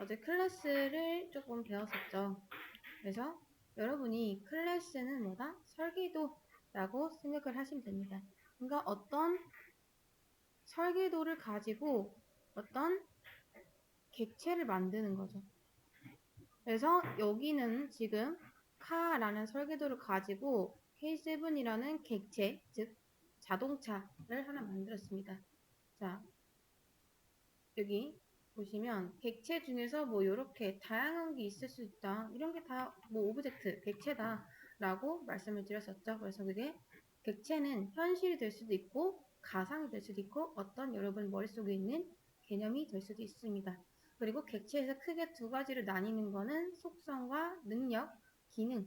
어제 클래스를 조금 배웠었죠. 그래서 여러분이 클래스는 뭐다? 설계도라고 생각을 하시면 됩니다. 그러니까 어떤 설계도를 가지고 어떤 객체를 만드는 거죠. 그래서 여기는 지금 카라는 설계도를 가지고 K7이라는 객체, 즉 자동차를 하나 만들었습니다. 자, 여기 보시면 객체 중에서 뭐 이렇게 다양한 게 있을 수 있다. 이런 게 다 뭐 오브젝트, 객체다 라고 말씀을 드렸었죠. 그래서 그게 객체는 현실이 될 수도 있고 가상이 될 수도 있고 어떤 여러분 머릿속에 있는 개념이 될 수도 있습니다. 그리고 객체에서 크게 두 가지로 나뉘는 거는 속성과 능력, 기능.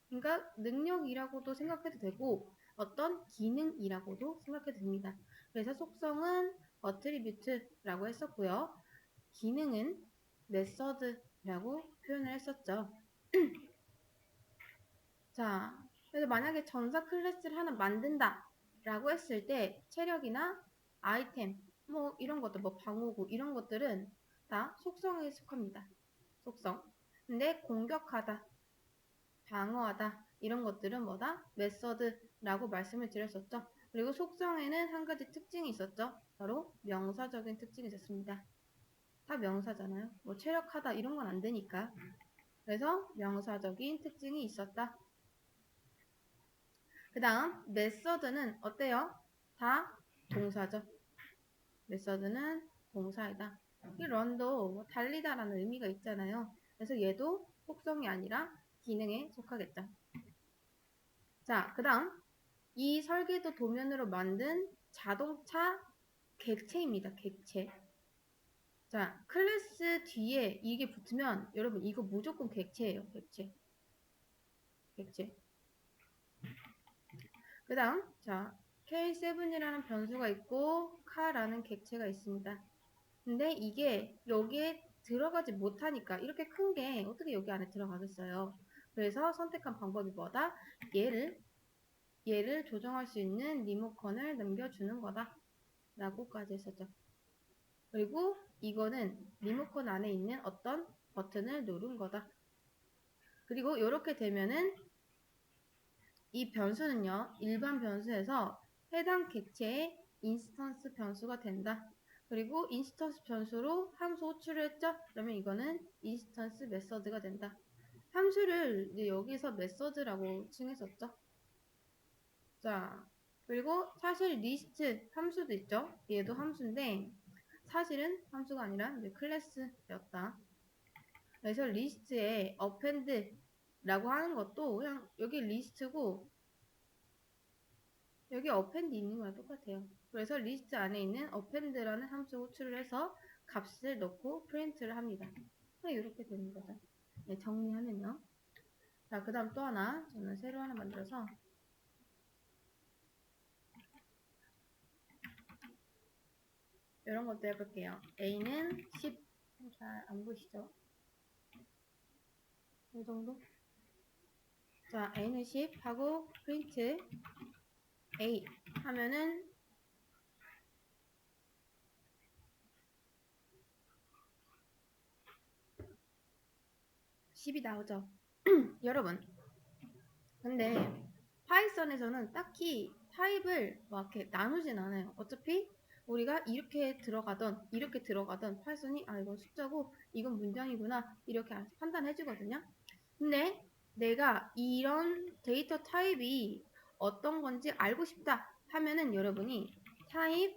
그러니까 능력이라고도 생각해도 되고 어떤 기능이라고도 생각해도 됩니다. 그래서 속성은 어트리뷰트라고 했었고요. 기능은 메서드라고 표현을 했었죠. 자, 그래서 만약에 전사 클래스를 하나 만든다 라고 했을 때 체력이나 아이템 뭐 이런 것들 뭐 방어구 이런 것들은 다 속성에 속합니다. 속성. 근데 공격하다, 방어하다 이런 것들은 뭐다? 메서드라고 말씀을 드렸었죠. 그리고 속성에는 한 가지 특징이 있었죠. 바로 명사적인 특징이 있었습니다. 다 명사잖아요. 뭐 체력하다 이런 건 안 되니까. 그래서 명사적인 특징이 있었다. 그 다음 메서드는 어때요? 다 동사죠. 메서드는 동사이다. 이 런도 뭐 달리다라는 의미가 있잖아요. 그래서 얘도 속성이 아니라 기능에 속하겠죠. 자, 그 다음 이 설계도 도면으로 만든 자동차 객체입니다. 객체. 자, 클래스 뒤에 이게 붙으면 여러분 이거 무조건 객체예요. 객체. 객체. 그 다음 자 K7이라는 변수가 있고 카라는 객체가 있습니다. 근데 이게 여기에 들어가지 못하니까 이렇게 큰 게 어떻게 여기 안에 들어가겠어요. 그래서 선택한 방법이 뭐다? 얘를 조정할 수 있는 리모컨을 넘겨주는 거다 라고까지 했었죠. 그리고 이거는 리모컨 안에 있는 어떤 버튼을 누른 거다. 그리고 이렇게 되면은 이 변수는요, 일반 변수에서 해당 객체의 인스턴스 변수가 된다. 그리고 인스턴스 변수로 함수 호출을 했죠? 그러면 이거는 인스턴스 메서드가 된다. 함수를 이제 여기서 메서드라고 칭했었죠? 자, 그리고 사실 리스트 함수도 있죠? 얘도 함수인데 사실은 함수가 아니라 이제 클래스였다. 그래서 리스트에 append라고 하는 것도 그냥 여기 리스트고 여기 append 있는 거랑 똑같아요. 그래서 리스트 안에 있는 append라는 함수 호출을 해서 값을 넣고 프린트를 합니다. 이렇게 되는 거죠. 네, 정리하면요. 자, 그 다음 또 하나 저는 새로 하나 만들어서 이런 것도 해볼게요. A는 10. 잘 안 보이시죠? 이 정도? 자, A는 10 하고 프린트 A 하면은 10이 나오죠. 여러분, 근데 파이썬에서는 딱히 타입을 막 이렇게 나누진 않아요. 어차피 우리가 이렇게 들어가던 파이썬이 아 이건 숫자고 이건 문장이구나 이렇게 판단해 주거든요. 근데 내가 이런 데이터 타입이 어떤 건지 알고 싶다 하면은 여러분이 타입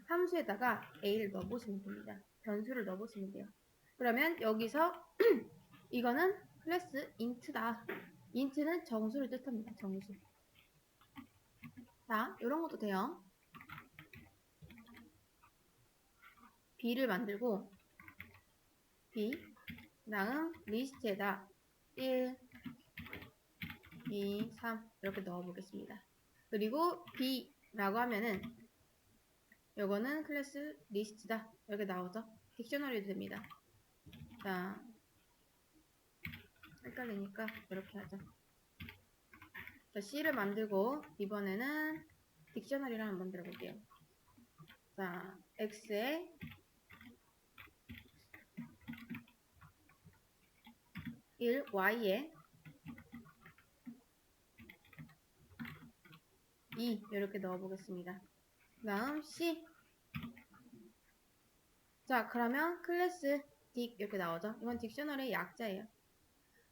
함수에다가 a를 넣어보시면 됩니다. 변수를 넣어보시면 돼요. 그러면 여기서 이거는 클래스 int다. int는 정수를 뜻합니다. 정수. 자, 이런 것도 돼요. b를 만들고 b 다음 리스트에다 1, 2, 3 이렇게 넣어보겠습니다. 그리고 b라고 하면은 요거는 클래스 리스트다 이렇게 나오죠. 딕셔너리도 됩니다. 자, 헷갈리니까 이렇게 하죠. 자, C를 만들고 이번에는 딕셔너리를 한번 만들어 볼게요. 자, X에 1 y에 2 이렇게 넣어보겠습니다. 그 다음 C. 자, 그러면 클래스 딕 이렇게 나오죠. 이건 딕셔너리의 약자예요.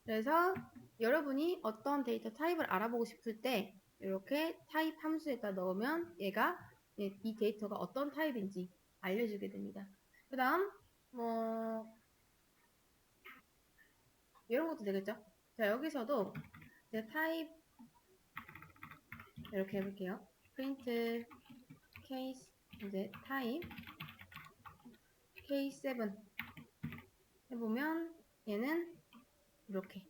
그래서 여러분이 어떤 데이터 타입을 알아보고 싶을 때 이렇게 타입 함수에다 넣으면 얘가 이 데이터가 어떤 타입인지 알려주게 됩니다. 그 다음 뭐 이런 것도 되겠죠. 자, 여기서도 이제 타입 이렇게 해볼게요. print case 이제 타입 K7 해보면 얘는 이렇게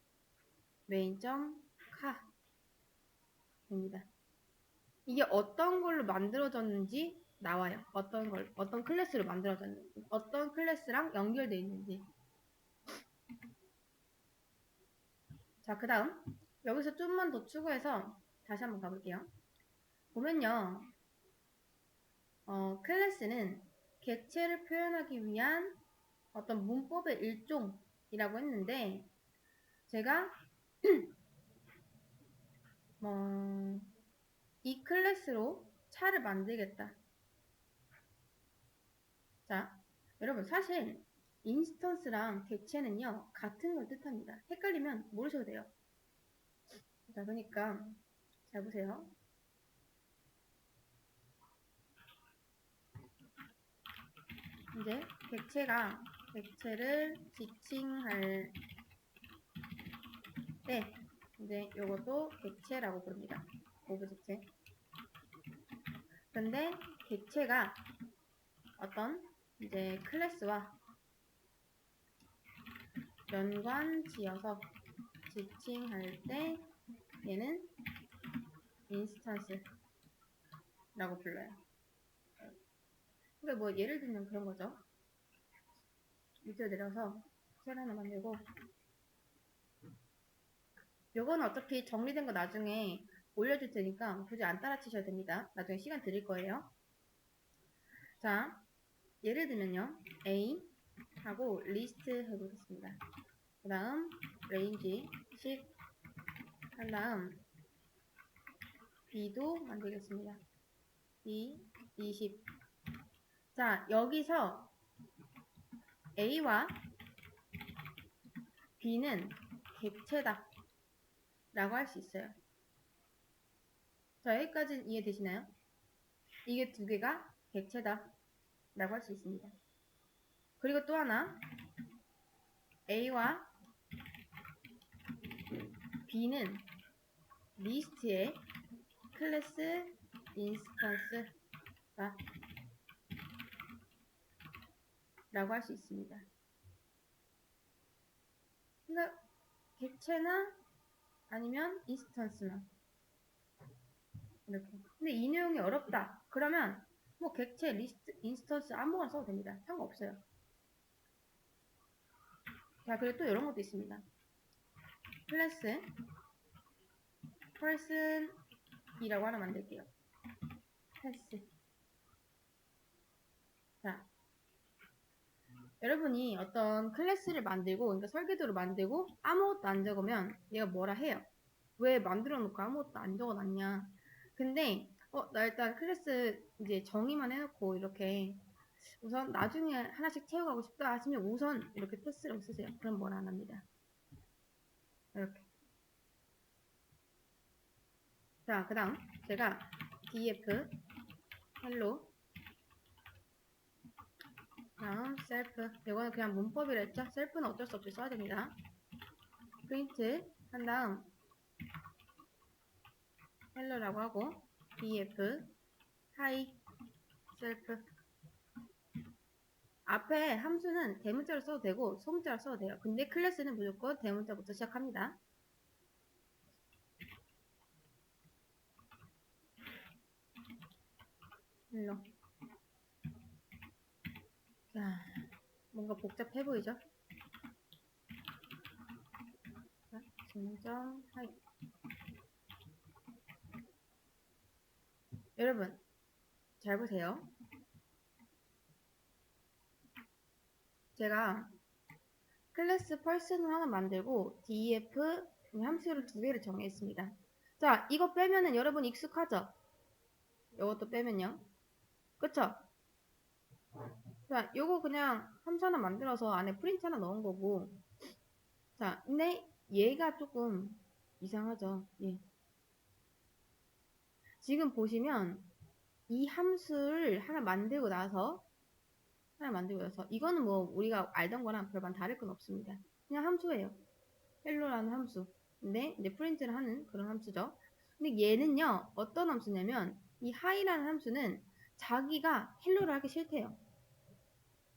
main.car입니다. 이게 어떤 걸로 만들어졌는지 나와요. 어떤 클래스로 만들어졌는지, 어떤 클래스랑 연결되어 있는지. 자, 그 다음 여기서 좀만 더 추가해서 다시 한번 가볼게요. 보면요, 클래스는 객체를 표현하기 위한 어떤 문법의 일종이라고 했는데, 제가 이 클래스로 차를 만들겠다. 자, 여러분 사실 인스턴스랑 객체는요 같은 걸 뜻합니다. 헷갈리면 모르셔도 돼요. 자, 그러니까 잘 보세요. 이제 객체를 지칭할 때 이제 이것도 객체라고 부릅니다. 오브젝트. 근데 객체가 어떤 이제 클래스와 연관지어서 지칭할 때 얘는 인스턴스라고 불러요. 그러니까 뭐 예를 들면 그런 거죠. 밑으로 내려서 셀 하나 만들고, 요거는 어차피 정리된 거 나중에 올려줄 테니까 굳이 안 따라치셔도 됩니다. 나중에 시간 드릴 거예요. 자, 예를 들면요, A 하고 리스트 해보겠습니다. 그 다음 range 10 한 다음 B도 만들겠습니다. B 20. 자, 여기서 A와 B는 객체다 라고 할 수 있어요. 자, 여기까지 이해되시나요? 이게 두 개가 객체다 라고 할 수 있습니다. 그리고 또 하나, A와 B는 리스트의 클래스 인스턴스다 라고 할 수 있습니다. 그러니까 객체나 아니면 인스턴스나 이렇게. 근데 이 내용이 어렵다 그러면 뭐 객체, 리스트, 인스턴스 아무거나 써도 됩니다. 상관없어요. 자, 그리고 또 이런 것도 있습니다. 클래스 person이라고 하나 만들게요. 패스. 자, 여러분이 어떤 클래스를 만들고, 그러니까 설계도를 만들고 아무것도 안 적으면 얘가 뭐라 해요. 왜 만들어 놓고 아무것도 안 적어놨냐. 근데 나 일단 클래스 이제 정의만 해놓고 이렇게 우선 나중에 하나씩 채워가고 싶다 하시면 우선 이렇게 패스라고 쓰세요. 그럼 뭘 안 합니다. 이렇게. 자, 그 다음 제가 df hello 다음 self, 이거는 그냥 문법이랬죠. self는 어쩔 수 없이 써야 됩니다. print 한 다음 hello라고 하고 df hi self. 앞에 함수는 대문자로 써도 되고 소문자로 써도 돼요. 근데 클래스는 무조건 대문자부터 시작합니다. hello. 자, 뭔가 복잡해 보이죠? 자, 증점 하이. 여러분 잘 보세요. 제가 클래스 펄슨을 하나 만들고 def 함수를 2개를 정했습니다. 자, 이거 빼면은 여러분 익숙하죠? 이것도 빼면요. 그쵸? 자, 요거 그냥 함수 하나 만들어서 안에 프린트 하나 넣은 거고. 자, 근데 얘가 조금 이상하죠? 예. 지금 보시면 이 함수를 하나 만들고 나서 이거는 뭐 우리가 알던 거랑 별반 다를 건 없습니다. 그냥 함수예요. 헬로라는 함수. 근데 이제 프린트를 하는 그런 함수죠. 근데 얘는요, 어떤 함수냐면 이 hi라는 함수는 자기가 헬로를 하기 싫대요.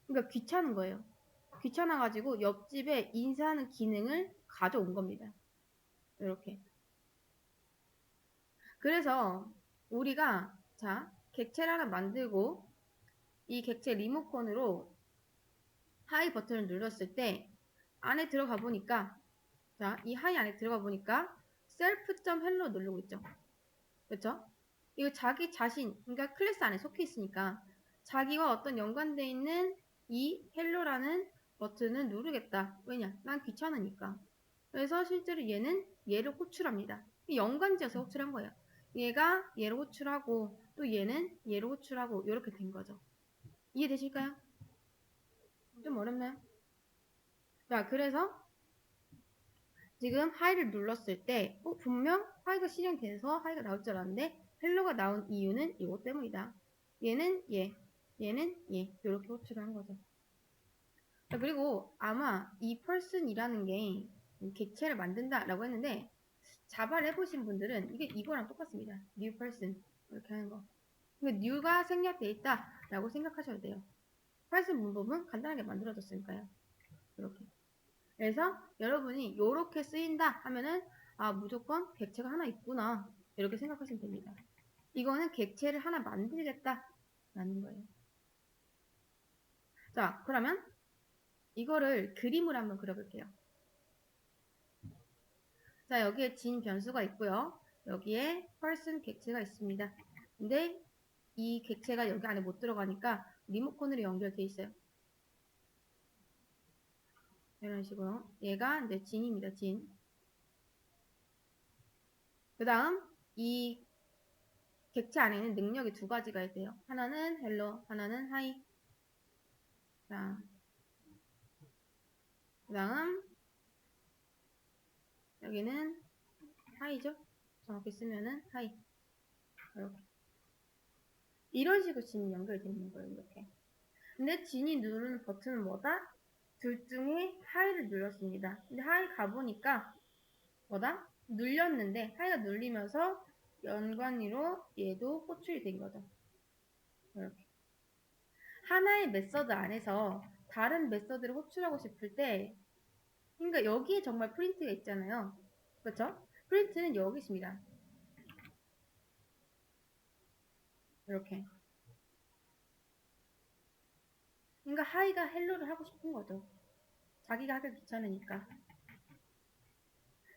그러니까 귀찮은 거예요. 귀찮아가지고 옆집에 인쇄하는 기능을 가져온 겁니다. 이렇게. 그래서 우리가 자 객체를 하나 만들고 이 객체 리모컨으로 하이 버튼을 눌렀을 때 안에 들어가 보니까 자 이 하이 안에 들어가 보니까 self.hello 누르고 있죠. 그렇죠? 이거 자기 자신 그러니까 클래스 안에 속해 있으니까 자기와 어떤 연관되어 있는 이 헬로라는 버튼을 누르겠다. 왜냐? 난 귀찮으니까. 그래서 실제로 얘는 얘를 호출합니다. 연관지어서 호출한 거예요. 얘가 얘를 호출하고 또 얘는 얘를 호출하고 이렇게 된 거죠. 이해되실까요? 좀 어렵나요? 자, 그래서 지금 하이를 눌렀을 때 분명 하이가 실행돼서 하이가 나올 줄 알았는데 헬로가 나온 이유는 이것 때문이다. 얘는 얘, 얘는 얘 이렇게 호출을 한 거죠. 자, 그리고 아마 이 person이라는 게 객체를 만든다라고 했는데 자바를 해보신 분들은 이게 이거랑 똑같습니다. new person 이렇게 하는 거. 그러니까 new가 생략돼 있다라고 생각하셔도 돼요. person 문법은 간단하게 만들어졌으니까요. 이렇게. 그래서 여러분이 이렇게 쓰인다 하면은 아 무조건 객체가 하나 있구나 이렇게 생각하시면 됩니다. 이거는 객체를 하나 만들겠다라는 거예요. 자 그러면 이거를 그림으로 한번 그려볼게요. 자 여기에 진 변수가 있고요. 여기에 person 객체가 있습니다. 근데 이 객체가 여기 안에 못 들어가니까 리모컨으로 연결돼 있어요. 이런 식으로 얘가 이제 진입니다. 진. 그 다음 이 객체 안에 있는 능력이 두 가지가 있대요. 하나는 hello, 하나는 hi. 자, 그 다음 여기는 hi죠. 정확히 쓰면은 hi. 이렇게. 이런 식으로 진이 연결되어 있는 거예요. 이렇게. 근데 진이 누르는 버튼은 뭐다? 둘 중에 hi를 눌렀습니다. 근데 hi 가보니까 뭐다? 눌렸는데 hi가 눌리면서 연관으로 얘도 호출이 된 거죠. 이렇게. 하나의 메서드 안에서 다른 메서드를 호출하고 싶을 때 그러니까 여기에 정말 프린트가 있잖아요. 그렇죠? 프린트는 여기 있습니다. 이렇게. 그러니까 하이가 헬로를 하고 싶은 거죠. 자기가 하기 귀찮으니까.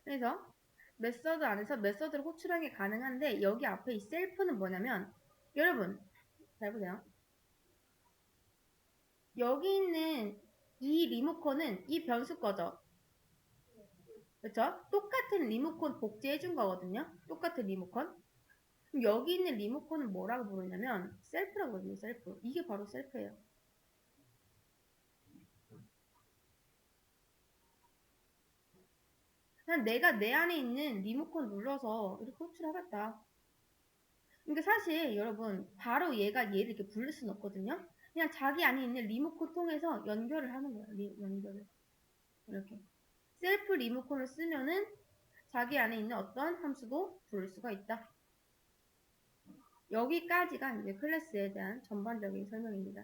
그래서 메서드 안에서 메서드를 호출하기 가능한데 여기 앞에 이 셀프는 뭐냐면 여러분 잘 보세요. 여기 있는 이 리모컨은 이 변수 거죠. 그렇죠? 똑같은 리모컨 복제해 준 거거든요. 똑같은 리모컨. 그럼 여기 있는 리모컨은 뭐라고 부르냐면 셀프라고 부르요 셀프. 이게 바로 셀프예요. 그냥 내가 내 안에 있는 리모컨 눌러서 이렇게 호출하겠다. 그러니까 사실 여러분 바로 얘가 얘를 이렇게 부를 수는 없거든요. 그냥 자기 안에 있는 리모컨 통해서 연결을 하는 거예요. 연결을. 이렇게. 셀프 리모컨을 쓰면은 자기 안에 있는 어떤 함수도 부를 수가 있다. 여기까지가 이제 클래스에 대한 전반적인 설명입니다.